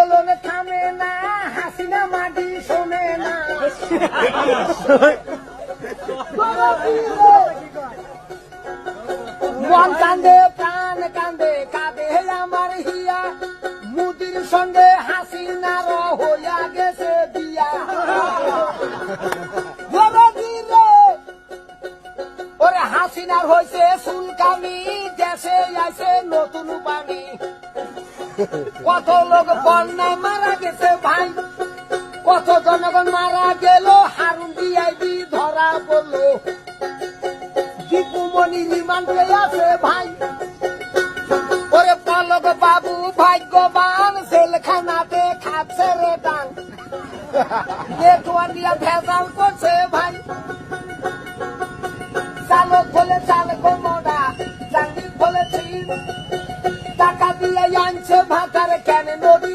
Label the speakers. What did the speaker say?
Speaker 1: আন্দোলন থামে না, হাসিনা মাটি শোনে না। মন কান্দে প্রাণ কান্দে কাঁদে আমার হিয়া, মুদির সঙ্গে হাসিনার হইয়া গেছে বিয়া। ওরে হাসিনার হয়েছে চুলকানি, দেশে আইছে নতুন পানি। কত লোক বন্যায় মারা গেছে ভাই, কত জনগণ মারা গেল, হারুন ডিআইবি ধরা পড়লো, দীপুমণি রিমান্ডে আছে ভাই। ওরে পলক বাবু ভাগ্যবান, জেলখানাতে খাচ্ছে রে ডাং, নেটওয়ার্ক দিয়া ভেজাল করছে ভাই। চালক বলে চালক মোড়া, চাকরি বলেছি টাকা দিয়ে আনছে ভাতার কেন নদী